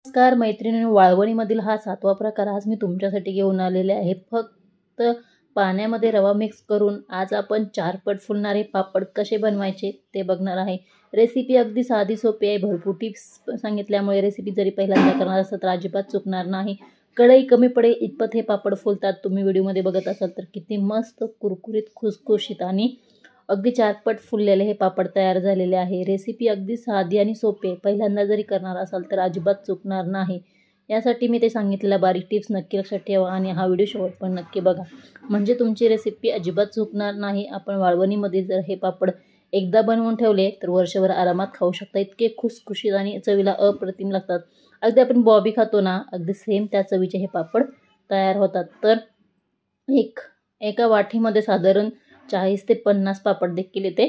नमस्कार मैत्रिणींनो, वाळवणीमधील हा 7वा प्रकार आज मी तुमच्यासाठी घेऊन आलेले आहे। फक्त पाण्यामध्ये रवा मिक्स करून आज आपण 4 पट फुलणारे पापड कसे बनवायचे ते बघणार आहे। रेसिपी अगदी साधी सोपी आहे। भरपूर टिप्स सांगितल्यामुळे रेसिपी जरी पहिल्यांदा करणार असाल तर अजिबात चुकणार नाही। कढई कमी पडेल इतपत हे पापड फुलतात। तुम्ही व्हिडिओमध्ये बघत असाल तर किती मस्त कुरकुरीत खुसखुशीत आणि अगदी 4 पट फुललेले हे पापड तयार झालेले आहे। रेसिपी अगदी साधी आणि सोपी आहे। पहिल्यांदा जरी करणार असाल तर अजिबात चुकणार नाही। यासाठी मी ते सांगितलेल्या बारीक टिप्स नक्की लक्षात ठेवा आणि हा व्हिडिओ शेवट पण नक्की बघा, म्हणजे तुमची रेसिपी अजिबात चुकणार नाही। आपण वाळवणीमध्ये जर हे पापड एकदा बनवून ठेवले तर वर्षभर आरामात खाऊ शकता। इतके खुसखुशीत आणि चवीला अप्रतिम लागतात। अगदी आपण बॉबी खातो ना, अगदी सेम त्या चवीचे हे पापड तयार होतात। तर एका वाटीमध्ये साधारण 40 ते 50 पापड देखील इथे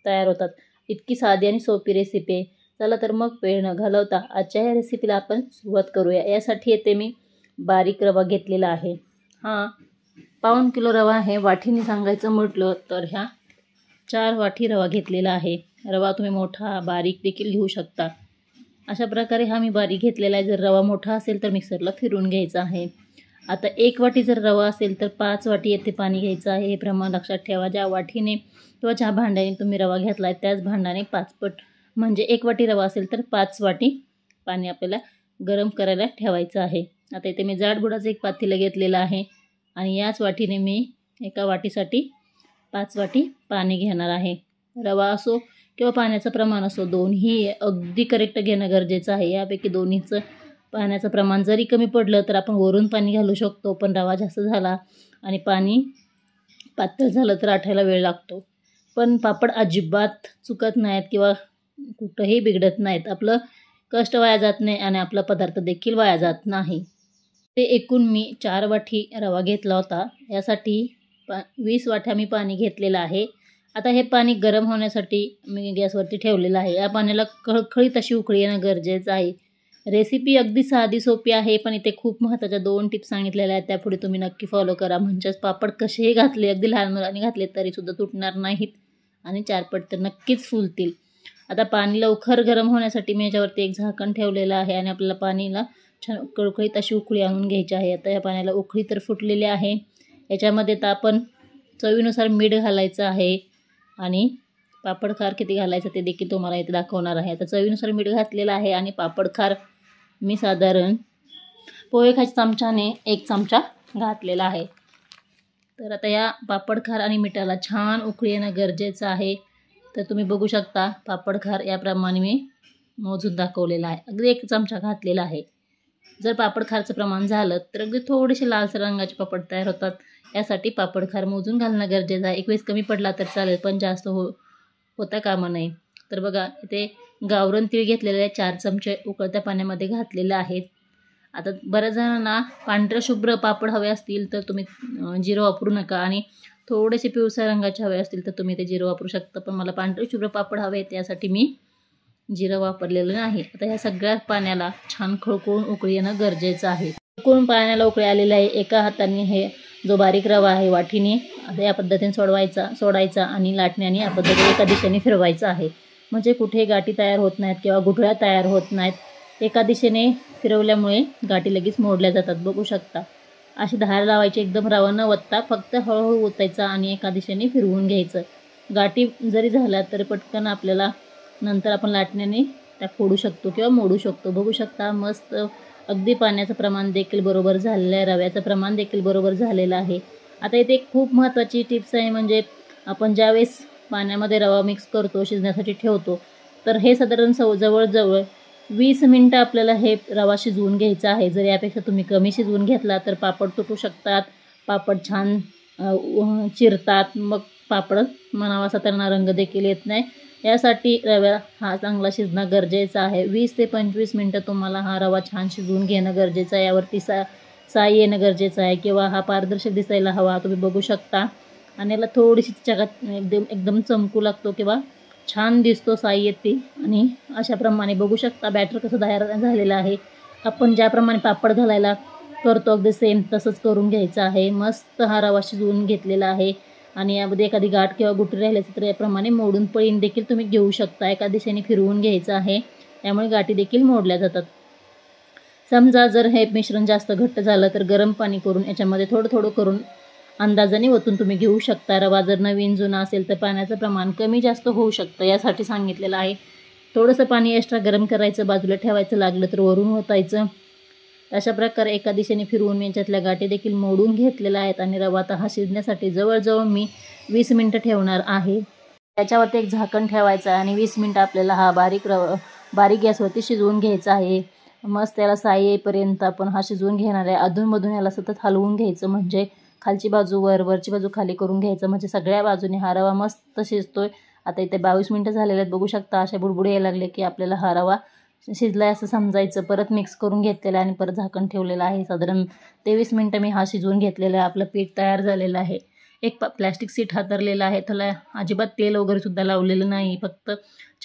तयार होतात। इतकी साधी आणि सोपी रेसिपी आहे। चला तर मग वेळ न घालवता आजच्या या रेसिपीला आपण सुरुवात करूया। यासाठी येथे मी बारीक रवा घेतलेला आहे। हा 1.5 किलो रवा आहे। वाटीने सांगायचं म्हटलं तर ह्या 4 वाटी रवा घेतलेला आहे। रवा तुम्ही मोठा बारीक देखील घेऊ शकता। अशा प्रकारे हा मी बारीक घेतलेला आहे। जर रवा मोठा असेल तर मिक्सरला फिरवून घ्यायचा आहे। आता 1 वाटी जर रवा असेल तर 5 वाटी येथे पाणी घ्यायचं आहे। हे प्रमाण लक्षात ठेवा। ज्या वाटीने किंवा ज्या भांड्याने तुम्ही रवा घेतलाय त्याच भांड्याने 5 पट, म्हणजे 1 वाटी रवा असेल तर 5 वाटी पाणी आपल्याला गरम करायला ठेवायचं आहे। आता इथे मी जाडबुडाचं एक पातेलं घेतलेलं आहे आणि याच वाटीने मी एका वाटीसाठी 5 वाटी पाणी घेणार आहे। रवा असो किंवा पाण्याचं प्रमाण असो, दोन्ही अगदी करेक्ट घेणं गरजेचं आहे। यापैकी दोन्हीचं पाण्याचं प्रमाण जरी कमी पडलं तर आपण वरून पाणी घालू शकतो, पण रवा जास्त झाला आणि पाणी पातळ झालं तर आटायला वेळ लागतो। पण पापड अजिबात चुकत नाहीत किंवा कुठंही बिघडत नाहीत। आपलं कष्ट वाया जात नाही आणि आपला पदार्थ देखील वाया जात नाही। ते एकूण मी 4 वाटी रवा घेतला होता। यासाठी 20 वाट्या मी पाणी घेतलेलं आहे। आता हे पाणी गरम होण्यासाठी मी गॅसवरती ठेवलेलं आहे। या पाण्याला खळखळीत अशी उकळी येणं गरजेचं आहे। रेसिपी अगदी साधी सोपी आहे, पण इथे खूप महत्त्वाच्या 2 टिप्स सांगितलेल्या आहेत। त्यापुढे तुम्ही नक्की फॉलो करा, म्हणजेच पापड कसेही घातले, अगदी लहान मुलांनी घातले तरीसुद्धा तुटणार नाहीत आणि 4 पट तर नक्कीच फुलतील। आता पाणी लवकर गरम होण्यासाठी मी याच्यावरती एक झाकण ठेवलेलं आहे आणि आपल्याला पाणीला छान कळकळीत अशी उकळी आणून घ्यायची आहे। आता या पाण्याला उकळी तर फुटलेली आहे। याच्यामध्ये तर आपण चवीनुसार मीठ घालायचं आहे आणि पापड खार किती घालायचं ते देखील तुम्हाला इथे दाखवणार आहे। आता चवीनुसार मीठ घातलेलं आहे आणि पापड खार मी साधारण पोहे खायच्या चमच्याने 1 चमचा घातलेला आहे। तर आता या पापड खार आणि मिठाला छान उकळी येणं गरजेचं आहे। तर तुम्ही बघू शकता पापड खार याप्रमाणे मी मोजून दाखवलेला आहे। अगदी 1 चमचा घातलेला आहे। जर पापड खारचं प्रमाण झालं तर अगदी थोडेसे लालसर रंगाचे पापड तयार होतात। यासाठी पापड खार मोजून घालणं गरजेचं आहे। 1 वेळेस कमी पडला तर चालेल, पण जास्त होता कामा नये। तर बघा इथे गावरण तीळ घेतलेले 4 चमचे उकळत्या पाण्यामध्ये घातलेले आहेत। आता बऱ्याच जणांना पांढरे शुभ्र पापड हवे असतील तर तुम्ही जिरं वापरू नका आणि थोडेसे पिवळसर रंगाचे हवे असतील तर तुम्ही ते जिरं वापरू शकता, पण मला पांढरे शुभ्र पापड हवे आहेत त्यासाठी मी जिरं वापरलेलं नाही। आता ह्या सगळ्या पाण्याला छान खळखळून उकळी येणं गरजेचं आहे। उकळून पाण्याला उकळी आलेली आहे। एका हाताने हे जो बारीक रवा आहे वाटीने आता या पद्धतीने सोडायचा आणि लाटण्याने या पद्धतीने एका दिशेने फिरवायचं आहे, म्हणजे कुठे गाठी तयार होत नाहीत किंवा गुठळ्या तयार होत नाहीत। एका दिशेने फिरवल्यामुळे गाठी लगेच मोडल्या जातात। बघू शकता अशी धार लावायची, एकदम रवा न वतता फक्त हळूहळू ओतायचा आणि एका दिशेने फिरवून घ्यायचं। गाठी जरी झाल्या तरी पटकन आपल्याला नंतर आपण लाटण्याने त्या फोडू शकतो किंवा मोडू शकतो। बघू शकता मस्त अगदी पाण्याचं प्रमाण देखील बरोबर झालेलं आहे, रव्याचं प्रमाण देखील बरोबर झालेलं आहे। आता इथे एक खूप महत्त्वाची टिप्स आहे, म्हणजे आपण ज्यावेळेस पाण्यामध्ये रवा मिक्स करतो शिजण्यासाठी ठेवतो तर हे साधारण जवळजवळ 20 मिनटं आपल्याला हे रवा शिजवून घ्यायचा आहे। जर यापेक्षा तुम्ही कमी शिजवून घेतला तर पापड तुटू शकतात, पापड छान चिरतात, मग पापड म्हणावा असा त्यांना रंग देखील येत नाही। यासाठी रवा हा चांगला शिजणं गरजेचं आहे। 20 ते 25 मिनटं तुम्हाला हा रवा छान शिजवून घेणं गरजेचं आहे। यावरती साई येणं गरजेचं आहे किंवा हा पारदर्शक दिसायला हवा, तुम्ही बघू शकता। आणि याला थोडीशी चकात एकदम चमकू लागतो किंवा छान दिसतो, साई येते आणि अशाप्रमाणे बघू शकता बॅटर कसं तयार झालेलं आहे। आपण ज्याप्रमाणे पापड घालायला करतो अगदी सेम तसंच करून घ्यायचं आहे। मस्त हा रवा शिजवून घेतलेला आहे आणि यामध्ये एखादी गाठ किंवा गुठळी राहिली तर याप्रमाणे मोडून पळीन देखील तुम्ही घेऊ शकता। एका दिशेने फिरवून घ्यायचं आहे, त्यामुळे गाठी देखील मोडल्या जातात। समजा जर हे मिश्रण जास्त घट्ट झालं तर गरम पाणी करून याच्यामध्ये थोडं थोडं करून अंदाजाने ओतून तुम्ही घेऊ शकता. रवा जर नवीन जुना असेल तर पाण्याचं प्रमाण कमी जास्त होऊ शकतं, यासाठी सांगितलेलं आहे. थोडंसं पाणी एक्स्ट्रा गरम करायचं, बाजूला ठेवायचं, लागलं तर वरून ओतायचं. अशा प्रकारे एका दिशेने फिरवून मी याच्यातल्या गाठी देखील मोडून घेतलेल्या आहेत आणि रवा आता हा शिजण्यासाठी जवळजवळ मी 20 मिनटं ठेवणार आहे. त्याच्यावरती एक झाकण ठेवायचं आणि 20 मिनटं आपल्याला हा बारीक गॅसवरती शिजवून घ्यायचा आहे. मस्त त्याला साई येईपर्यंत आपण हा शिजवून घेणार आहे. अधूनमधून याला सतत हलवून घ्यायचं, म्हणजे खालची बाजू वर, वरची बाजू खाली करून घ्यायचं, म्हणजे सगळ्या बाजूने हा रवा मस्त शिजतोय. आता इथे 22 मिनटं झालेले आहेत, बघू शकता. अशा बुडबुडे यायला लागले की आपल्याला हा रवा शिजलाय असं समजायचं. परत मिक्स करून घेतलेलं आहे आणि परत झाकण ठेवलेलं आहे. साधारण 23 मिनटं मी हा शिजवून घेतलेला आहे. आपलं पीठ तयार झालेलं आहे. एक प्लॅस्टिक सीट हातरलेलं आहे, त्याला अजिबात तेल वगैरे सुद्धा लावलेलं नाही. फक्त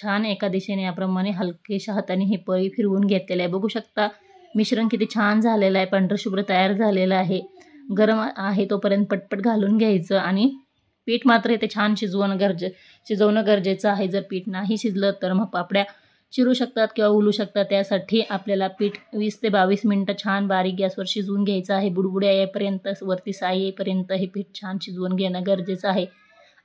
छान एका दिशेने याप्रमाणे हलकेशा हाताने ही पळी फिरवून घेतलेलं आहे. बघू शकता मिश्रण किती छान झालेलं आहे, पांढरशुभ्र तयार झालेलं आहे. गरम आहे तोपर्यंत पटपट घालून घ्यायचं आणि पीठ मात्र इथे छान शिजवणं गरजेचं आहे. जर पीठ नाही शिजलं तर मग पापड्या चिरू शकतात किंवा उलू शकतात. त्यासाठी आपल्याला पीठ 20 ते 22 मिनटं छान बारीक गॅसवर शिजवून घ्यायचं आहे. बुडबुड्या येईपर्यंत, वरती साई येईपर्यंत हे पीठ छान शिजवून घेणं गरजेचं आहे.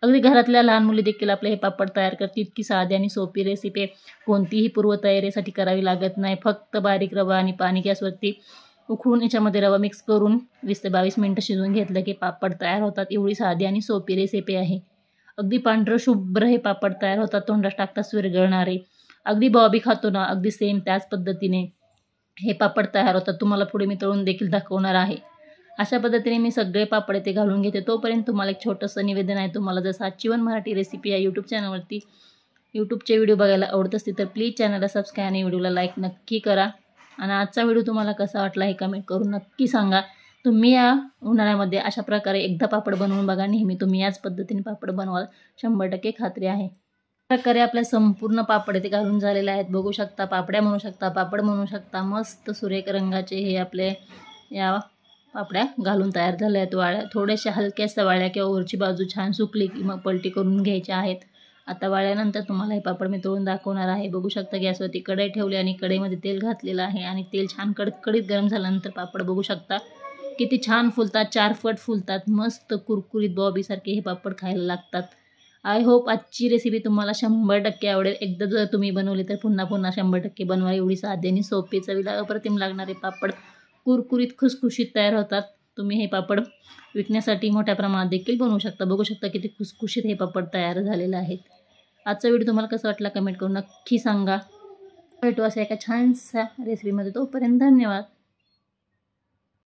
अगदी घरातल्या लहान मुली देखील आपले हे पापड तयार करतील. इतकी साधी आणि सोपी रेसिपी, कोणतीही पूर्वतयारीसाठी करावी लागत नाही. फक्त बारीक रवा आणि पाणी गॅसवरती उकळून याच्यामध्ये रवा मिक्स करून 20 ते 22 मिनटं शिजवून घेतलं की पापड तयार होतात. एवढी साधी आणि सोपी रेसिपी आहे. अगदी पांढरं शुभ्र हे पापड तयार होतात, तोंडात टाकताच विरघळणारे. अगदी बॉबी खातो ना, अगदी सेम त्याच पद्धतीने हे पापड तयार होतात. तुम्हाला पुढे मी तळून देखील दाखवणार आहे. अशा पद्धतीने मी सगळे पापड ते घालून घेते. तोपर्यंत तुम्हाला एक छोटंसं निवेदन आहे. तुम्हाला जर साचीवन मराठी रेसिपी या यूट्यूब चॅनलवरती यूट्यूबचे व्हिडिओ बघायला आवडत असतील तर प्लीज चॅनलला सबस्क्राईब आणि व्हिडिओला लाईक नक्की करा. आणि आजचा व्हिडिओ तुम्हाला कसा वाटला हे कमेंट करून नक्की सांगा. तुम्ही या उन्हाळ्यामध्ये अशा प्रकारे एकदा पापड बनवून बघा. नेहमी तुम्ही याच पद्धतीने पापड बनवाल, 100% खात्री आहे. प्रकारे आपल्या संपूर्ण पापड ते घालून झालेले आहेत. बघू शकता, पापड्या म्हणू शकता, पापड म्हणू शकता. मस्त सुरेख रंगाचे हे आपले या पापड्या घालून तयार झाल्या आहेत. वाळ्या थोड्याशा हलक्याशा वाळ्या किंवा वरची बाजू छान सुकली की मग पलटी करून घ्यायच्या आहेत. आता वाळल्यानंतर तुम्हाला हे पापड मी तळून दाखवणार आहे. बघू शकता गॅसवरती कढई ठेवली आणि कढईमध्ये तेल घातलेलं आहे आणि तेल छान कडकडीत गरम झाल्यानंतर पापड बघू शकता किती छान फुलतात, 4 फट फुलतात. मस्त कुरकुरीत बॉबीसारखे हे पापड खायला लागतात. आय होप आजची रेसिपी तुम्हाला 100% आवडेल. एकदा जर तुम्ही बनवली तर पुन्हा पुन्हा 100% बनवा. एवढी साधी आणि सोपी, चवीला अप्रतिम लागणारे पापड कुरकुरीत खुसखुशीत तयार होतात. तुम्ही हे पापड विकण्यासाठी मोठ्या प्रमाणात देखील बनवू शकता. बघू शकता किती खुसखुशीत हे पापड तयार झालेले आहेत. आजचा व्हिडिओ तुम्हाला कसा वाटला कमेंट करून नक्की सांगा. भेटू अशा एका छानशा रेसिपीमध्ये. तोपर्यंत धन्यवाद.